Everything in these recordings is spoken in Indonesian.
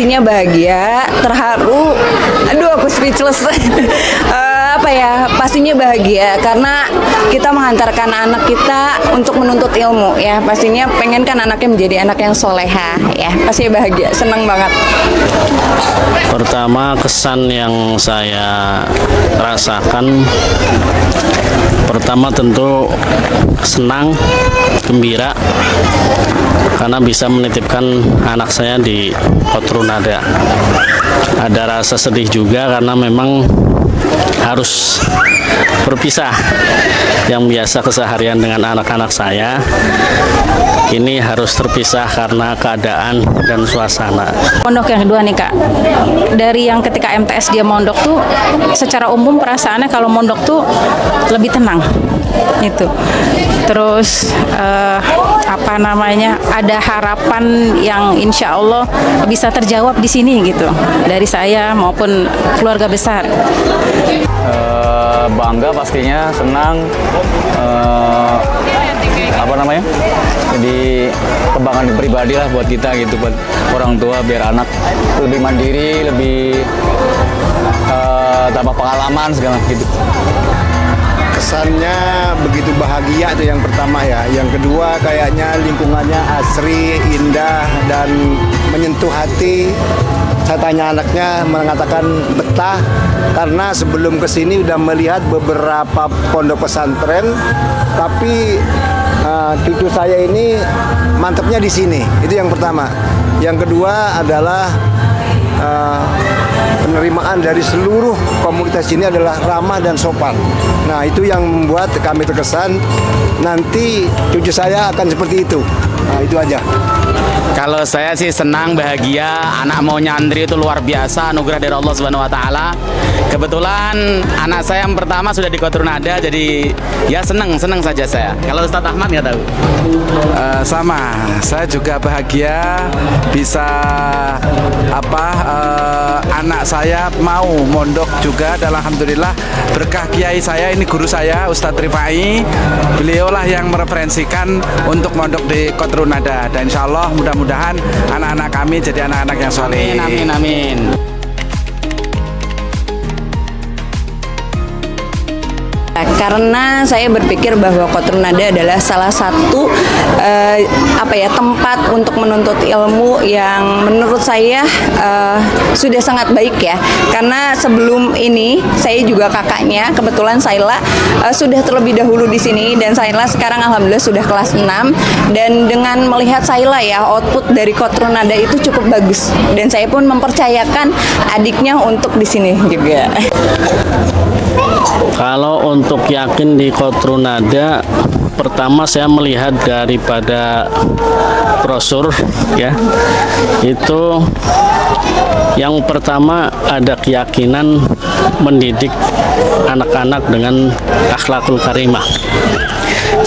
pastinya bahagia, terharu. Aduh, aku speechless. Pastinya bahagia karena kita menghantarkan anak kita untuk menuntut ilmu ya. Pastinya pengen kan anaknya menjadi anak yang soleha ya. Pasti bahagia, senang banget. Pertama, kesan yang saya rasakan pertama tentu senang, gembira karena bisa menitipkan anak saya di Kotrunada. Ada rasa sedih juga karena memang harus berpisah. Yang biasa keseharian dengan anak-anak saya ini harus terpisah karena keadaan dan suasana. Mondok yang kedua nih Kak, dari yang ketika MTS dia mondok tuh secara umum perasaannya kalau mondok tuh lebih tenang itu. Terus ada harapan yang insya Allah bisa terjawab di sini gitu dari saya maupun keluarga besar. Bangga pastinya, senang, jadi kebanggaan pribadi lah buat kita gitu, buat orang tua biar anak lebih mandiri, lebih tambah pengalaman segala gitu. Kesannya begitu bahagia itu yang pertama ya. Yang kedua kayaknya lingkungannya asri, indah dan menyentuh hati. Saya tanya anaknya mengatakan betah karena sebelum kesini udah melihat beberapa pondok pesantren, tapi cucu saya ini mantapnya di sini. Itu yang pertama. Yang kedua adalah penerimaan dari seluruh komunitas ini adalah ramah dan sopan. Nah, itu yang membuat kami terkesan nanti cucu saya akan seperti itu. Nah, itu aja. Kalau saya sih senang, bahagia, anak mau nyantri itu luar biasa, anugerah dari Allah Subhanahu wa taala. Kebetulan anak saya yang pertama sudah di Kotrunada, jadi ya senang saja saya. Kalau Ustadz Ahmad nggak tahu. Sama, saya juga bahagia bisa anak saya mau mondok juga, dan alhamdulillah berkah kiai saya ini, guru saya Ustadz Rifai, beliaulah yang mereferensikan untuk mondok di Kotrunada, dan insya Allah mudah-mudahan anak-anak kami jadi anak-anak yang soleh. Amin, amin. Karena saya berpikir bahwa Kotrunada adalah salah satu tempat untuk menuntut ilmu yang menurut saya sudah sangat baik ya. Karena sebelum ini saya juga kakaknya, kebetulan Saila sudah terlebih dahulu di sini, dan Saila sekarang alhamdulillah sudah kelas 6, dan dengan melihat Saila ya, output dari Kotrunada itu cukup bagus, dan saya pun mempercayakan adiknya untuk di sini juga. Kalau untuk yakin di Kotrunada, pertama saya melihat daripada brosur ya, itu yang pertama ada keyakinan mendidik anak-anak dengan akhlakul karimah.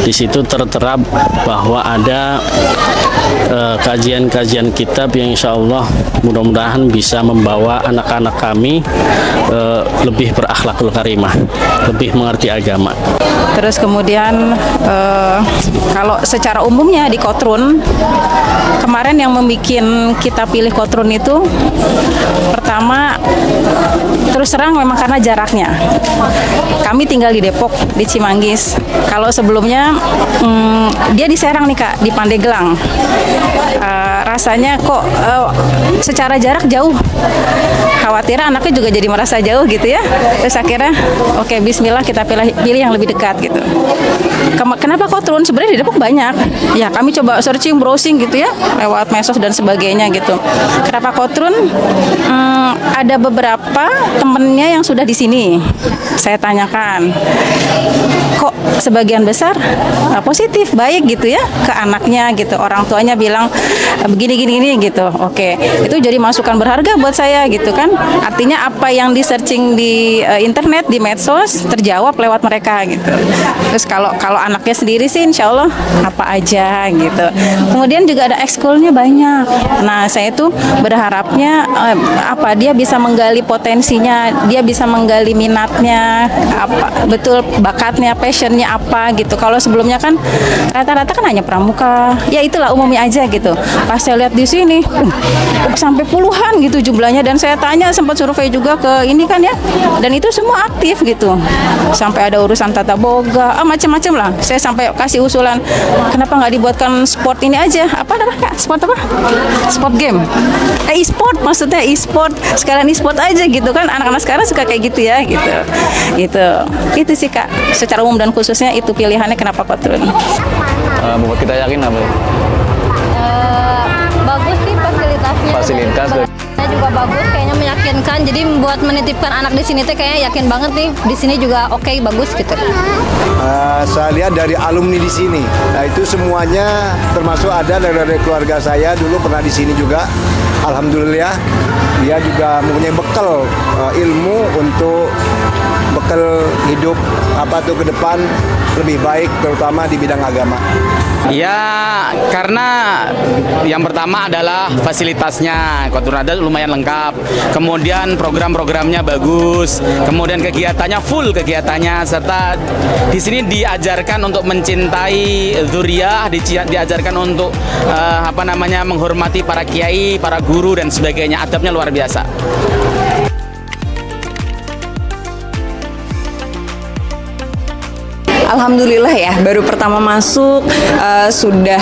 Di situ tertera bahwa ada kajian-kajian kitab yang insya Allah mudah-mudahan bisa membawa anak-anak kami lebih berakhlakul karimah, lebih mengerti agama. Terus kemudian kalau secara umumnya di Kotrun, kemarin yang membuat kita pilih Kotrun itu pertama terus terang memang karena jaraknya. Kami tinggal di Depok, di Cimanggis. Kalau sebelumnya dia di Serang nih Kak, di Pandeglang. Rasanya kok secara jarak jauh. Khawatir anaknya juga jadi merasa jauh gitu ya. Terus akhirnya oke, bismillah kita pilih yang lebih dekat gitu. Kenapa Kotrun? Sebenarnya di Depok banyak. Ya kami coba searching, browsing gitu ya, lewat medsos dan sebagainya gitu. Kenapa Kotrun? Ada beberapa temennya yang sudah di sini. Saya tanyakan, kok sebagian besar positif, baik gitu ya ke anaknya gitu. Orang tuanya bilang begini gitu. Oke, itu jadi masukan berharga buat saya gitu kan. Artinya apa yang di searching di internet, di medsos terjawab lewat mereka gitu. Terus kalau anaknya sendiri sih insya Allah apa aja gitu. Kemudian juga ada ekskulnya banyak. Nah saya tuh berharapnya dia bisa menggali potensinya, dia bisa menggali minatnya, apa betul bakatnya, passionnya apa gitu. Kalau Kalau sebelumnya kan rata-rata kan hanya pramuka. Ya itulah umumnya aja gitu. Pas saya lihat di sini sampai puluhan gitu jumlahnya, dan saya tanya, sempat survei juga ke ini kan ya. Dan itu semua aktif gitu. Sampai ada urusan tata boga, macam-macam lah. Saya sampai kasih usulan, kenapa nggak dibuatkan sport ini aja? Apa namanya? Sport apa? Sport game. E-sport maksudnya, e-sport. Sekalian e-sport aja gitu kan. Anak-anak sekarang suka kayak gitu ya gitu. Itu sih Kak. Secara umum dan khususnya itu pilihannya kenapa Kotrun. Membuat kita yakin apa? Bagus sih fasilitasnya. Fasilitas. Juga bagus, kayaknya meyakinkan. Jadi buat menitipkan anak di sini tuh kayaknya yakin banget nih. Di sini juga oke, bagus gitu. Saya lihat dari alumni di sini. Nah, itu semuanya termasuk ada dari keluarga saya dulu pernah di sini juga. Alhamdulillah dia juga mempunyai bekal ilmu untuk bekal hidup ke depan lebih baik, terutama di bidang agama. Ya, karena yang pertama adalah fasilitasnya Kotrun Nada lumayan lengkap. Kemudian program-programnya bagus. Kemudian kegiatannya full kegiatannya, serta di sini diajarkan untuk mencintai dzurriyyah, diajarkan untuk menghormati para kiai, para guru dan sebagainya. Adabnya luar biasa. Alhamdulillah ya, baru pertama masuk sudah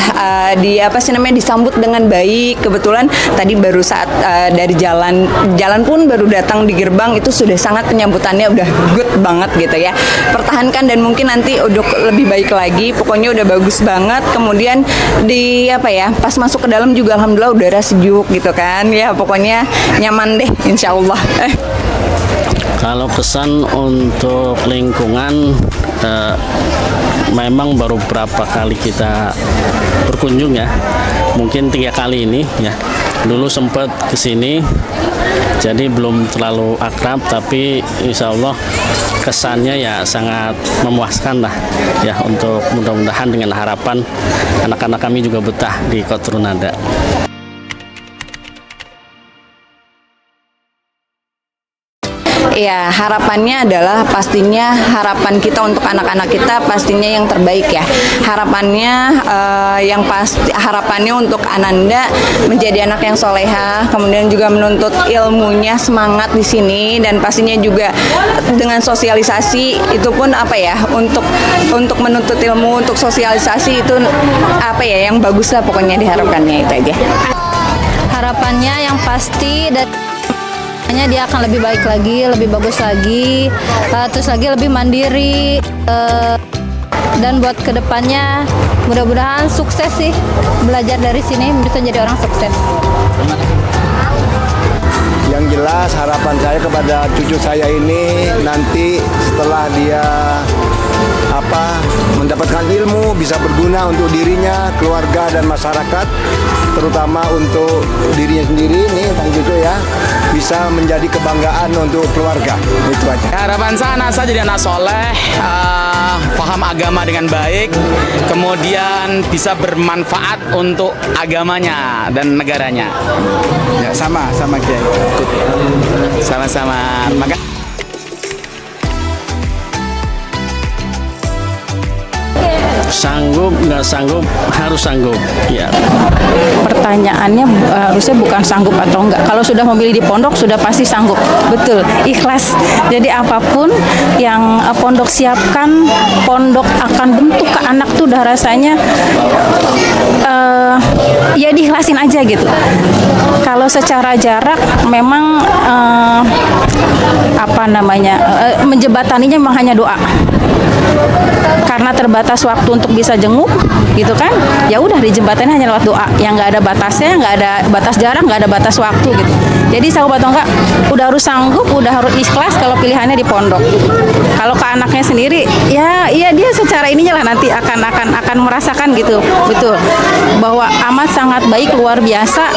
disambut dengan baik. Kebetulan tadi baru saat dari jalan pun baru datang di gerbang, itu sudah sangat penyambutannya udah good banget gitu ya. Pertahankan dan mungkin nanti udah lebih baik lagi. Pokoknya udah bagus banget. Kemudian pas masuk ke dalam juga alhamdulillah udara sejuk gitu kan. Ya pokoknya nyaman deh insyaallah. Kalau kesan untuk lingkungan, memang baru berapa kali kita berkunjung ya, mungkin 3 kali ini ya. Dulu sempat kesini, jadi belum terlalu akrab, tapi insya Allah kesannya ya sangat memuaskan lah ya. Untuk mudah-mudahan dengan harapan anak-anak kami juga betah di Kotrun Nada. Ya, harapannya adalah pastinya harapan kita untuk anak-anak kita pastinya yang terbaik ya. Harapannya harapannya untuk Ananda menjadi anak yang soleha, kemudian juga menuntut ilmunya semangat di sini, dan pastinya juga dengan sosialisasi itu pun untuk menuntut ilmu, untuk sosialisasi itu yang bagus lah pokoknya diharapkannya itu aja. Harapannya yang pasti dia akan lebih baik lagi, lebih bagus lagi, terus lagi lebih mandiri, dan buat kedepannya mudah-mudahan sukses sih, belajar dari sini bisa jadi orang sukses. Yang jelas harapan saya kepada cucu saya ini nanti setelah dia mendapatkan ilmu bisa berguna untuk dirinya, keluarga dan masyarakat, terutama untuk dirinya sendiri nih Bang Cucu ya, bisa menjadi kebanggaan untuk keluarga. Itu aja. Harapan saya jadi anak soleh, paham agama dengan baik, kemudian bisa bermanfaat untuk agamanya dan negaranya. Ya, sama Kiai. Sama-sama. Sanggup nggak sanggup, harus sanggup ya. Pertanyaannya harusnya bukan sanggup atau enggak. Kalau sudah memilih di pondok sudah pasti sanggup, betul, ikhlas. Jadi apapun yang pondok siapkan, pondok akan bentuk ke anak tuh udah rasanya ya diikhlasin aja gitu. Kalau secara jarak memang menjembataninya memang hanya doa. Karena terbatas waktu untuk bisa jenguk gitu kan, ya udah di jembatannya hanya lewat doa yang nggak ada batasnya, nggak ada batas jarak, nggak ada batas waktu gitu. Jadi sanggup atau enggak udah harus sanggup, udah harus ikhlas kalau pilihannya di pondok. Kalau ke anaknya sendiri ya dia secara ininya lah nanti akan merasakan gitu, betul, bahwa amat sangat baik, luar biasa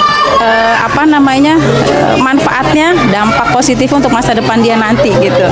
manfaatnya, dampak positif untuk masa depan dia nanti gitu.